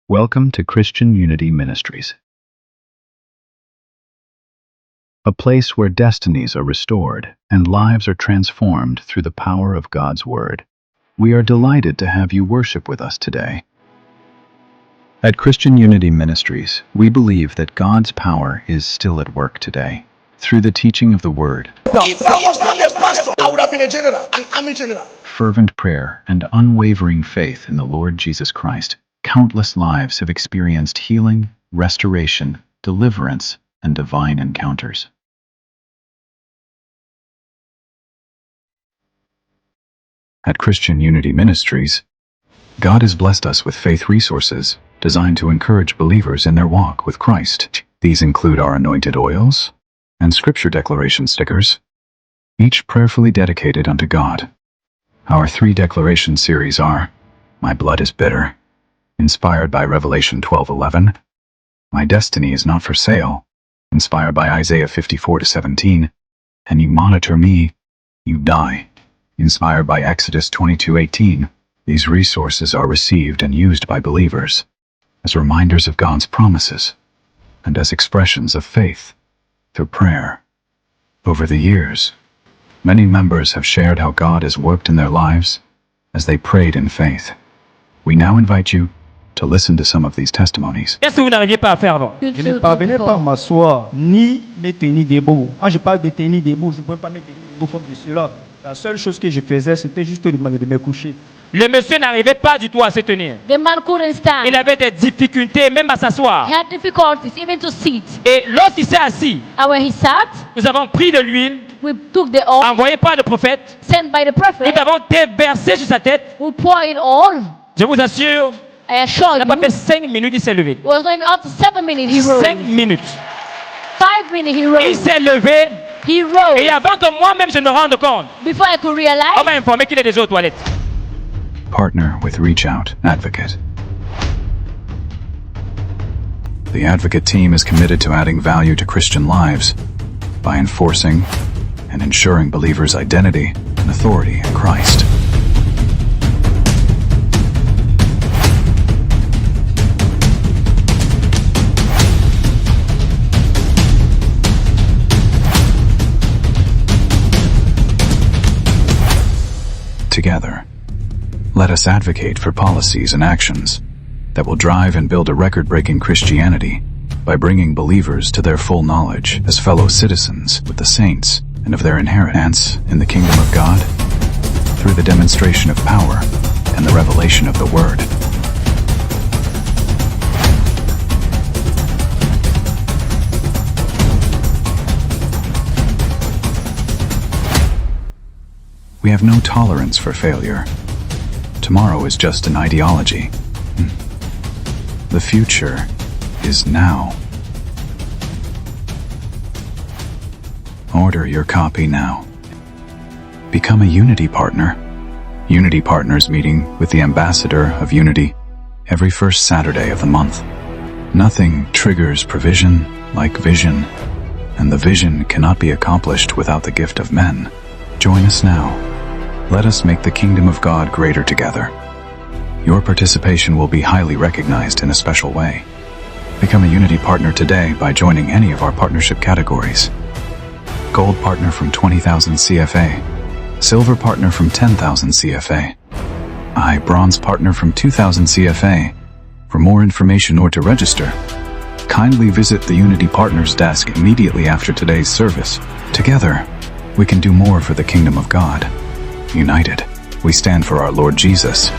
Welcome to Christian Unity Ministries, a place where destinies are restored and lives are transformed through the power of God's Word. We are delighted to have you worship with us today. At Christian Unity Ministries, we believe that God's power is still at work today through the teaching of the Word. If I was not a pastor, I would have been a general, an army general. Fervent prayer and unwavering faith in the Lord Jesus Christ, countless lives have experienced healing, restoration, deliverance, and divine encounters. At Christian Unity Ministries, God has blessed us with faith resources designed to encourage believers in their walk with Christ. These include our anointed oils and scripture declaration stickers, each prayerfully dedicated unto God. Our 3 declaration series are: My blood is bitter, inspired by Revelation 12:11; My destiny is not for sale, inspired by Isaiah 54:17; and You monitor me, you die, inspired by Exodus 22:18. These resources are received and used by believers as reminders of God's promises and as expressions of faith through prayer. Over the years, many members have shared how God has worked in their lives as they prayed in faith. We now invite you to listen to some of these testimonies. Qu'est-ce que vous n'arriviez pas à faire avant? Je ne parvenais pas à m'asseoir, ni me tenir debout. Quand je parle de tenir debout, je ne pouvais pas me tenir debout comme de cela. La seule chose que je faisais, c'était juste de me coucher. Le monsieur n'arrivait pas du tout à se tenir. The man couldn't stand. Il avait des difficultés même à s'asseoir. He had difficulties even to sit. Et lorsqu'il s'est assis, And when he sat, nous avons pris de l'huile, we took the oil envoyé par le prophète, sent by the nous prophet. avons déversé sur sa tête. We pour it all. Je vous assure, I assure il n'a pas you, fait 5 minutes, il s'est levé. it was not even after 7 minutes he rose. 5 minutes. 5 minutes he Il rose. s'est levé. He Et rose. avant que moi-même je me rende compte, Before I could on realize, m'a informé qu'il est déjà aux toilettes. Partner with Reach Out Advocate. The Advocate team is committed to adding value to Christian lives by enforcing and ensuring believers' identity and authority in Christ. Together, let us advocate for policies and actions that will drive and build a record-breaking Christianity by bringing believers to their full knowledge as fellow citizens with the saints and of their inheritance in the kingdom of God through the demonstration of power and the revelation of the Word. We have no tolerance for failure. Tomorrow is just an ideology. The future is now. Order your copy now. Become a Unity Partner. Unity Partners meeting with the Ambassador of Unity every first Saturday of the month. Nothing triggers provision like vision, and the vision cannot be accomplished without the gift of men. Join us now. Let us make the kingdom of God greater together. Your participation will be highly recognized in a special way. Become a Unity Partner today by joining any of our partnership categories. Gold Partner from 20,000 CFA, Silver Partner from 10,000 CFA, Bronze Partner from 2,000 CFA. For more information or to register, kindly visit the Unity Partners desk immediately after today's service. Together, we can do more for the kingdom of God. United, we stand for our Lord Jesus.